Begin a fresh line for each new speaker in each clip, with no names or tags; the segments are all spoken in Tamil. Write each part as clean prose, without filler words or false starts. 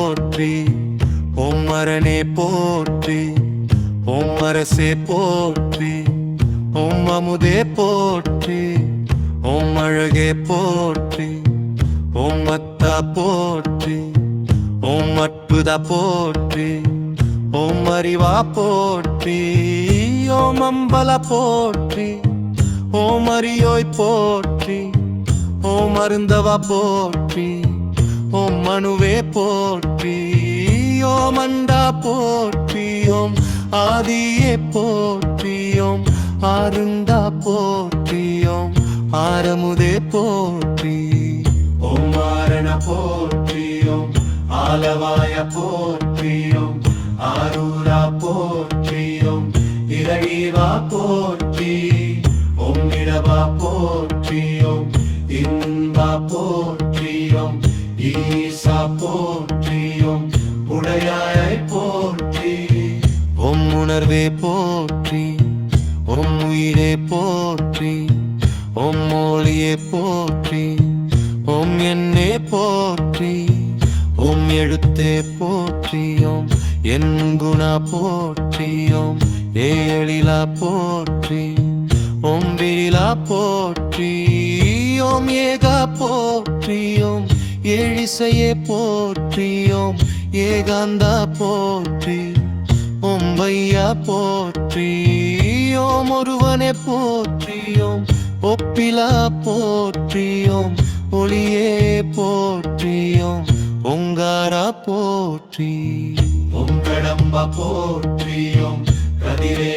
போற்றி ஓம் அரணே போற்றி ஓம் அரசே போற்றி ஓம் அமுதே போற்றி ஓம் அழகே போற்றி ஓம் அத்தா போற்றி ஓம் அற்புத போற்றி ஓம் அறிவா போற்றி ஓம் அம்பல போற்றி ஓம் அரியோய் போற்றி ஓம் அருந்தவா போற்றி ஓம் மனுவே போற்றி ஓம் அண்டா போற்றி ஓம் ஆதியே போற்றி ஓம் ஆருண்டா போற்றி ஓம் ஆரமுதே போற்றி ஓம் ஆரண போற்றி ஓம் ஆலவாய போற்றி ஓம் ஆரூரா போற்றி ஓம் இரவா போற்றி ஓம் இடவா போற்றி ஓம் இன்பா போற்றி ஓம் ஈசா போற்றி ஓம் உடையாய் போற்றி ஓம் உணர்வே போற்றி ஓம் உயிரே போற்றி ஓம் மொழியே போற்றி ஓம் என்னே போற்றி ஓம் எழுத்தே போற்றி ஓம் என் குணா போற்றி ஓம் ஏழிலா போற்றி ஓம் விரிலா போற்றி ஓம் ஏகா போற்றி ஓம் ஏழிசையே போற்றி ஓம் ஏகாந்தா போற்றி ஓம் வையா போற்றி ஓம் ஒருவனே போற்றி ஓம் ஒப்பிலா போற்றி ஓம் ஒளியே போற்றி ஓம் ஓங்காரா போற்றி ஓம் கடம்பா போற்றி ஓம் கதிரே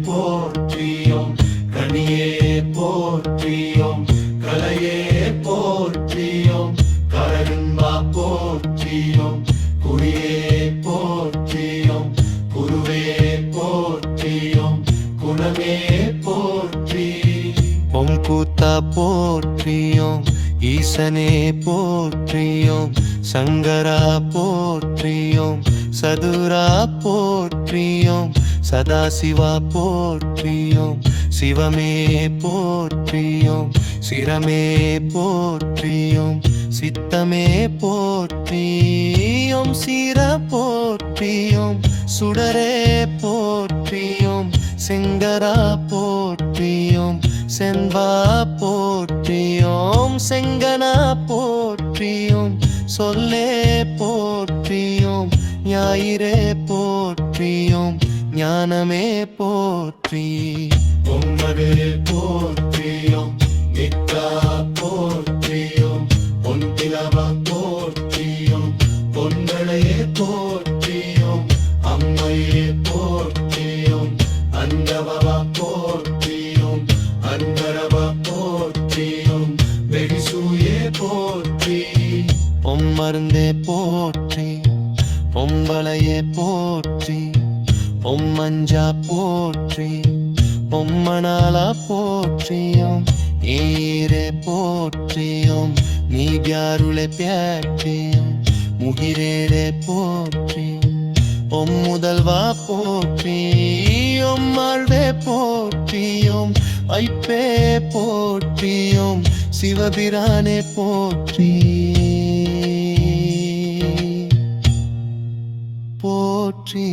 போற்றி ஓம் கனியே போற்றி ஓம் கலையே போற்றி ஓம் கரகும்பா போற்றி ஓம் குடியே போற்றி ஓம் குருவே போற்றி ஓம் குணமே போற்றி ஓம் கூத்தா போற்றி ஓம் ஈசனே போற்றி ஓம் சங்கரா போற்றி ஓம் சதுரா போற்றி ஓம் சதாசிவா போற்றி ஓம் சிவமே போற்றி ஓம் சிரமே போற்றி ஓம் சித்தமே போற்றி ஓம் சீர போற்றி ஓம் சுடரே போற்றி ஓம் செங்கரா போற்றி ஓம் செம்பா போற்றி ஓம் செங்கனா போற்றி ஓம் சொல்லே போற்றி ஓம் ஞாயிறே போற்றி ஓம் ஞானமே போற்றி ஓம் மகே போற்றி ஓம் நித்தா போற்றி ஓம் பொன்திலவா போற்றி ஓம் பொன்களையே போற்றி ஓம் அம்மையே போற்றி ஓம் அந்தவா போற்றி ஓம் அன்பரவா போற்றி ஓம் வெடிசூயே போற்றி ஓம் மருந்தே போற்றி பொம்பளையே போற்றி ஓம் மஞ்சா போற்றி ஓம் மணாலா போற்றி ஓம் ஈரே போற்றி ஓம் நீகாருளே பியாற்றி முகிரேரே போற்றி ஓம் முதல்வா போற்றி ஓம் மாழ்வே போற்றி ஓம் ஐப்பே போற்றி ஓம் சிவபிரானே போற்றி போற்றி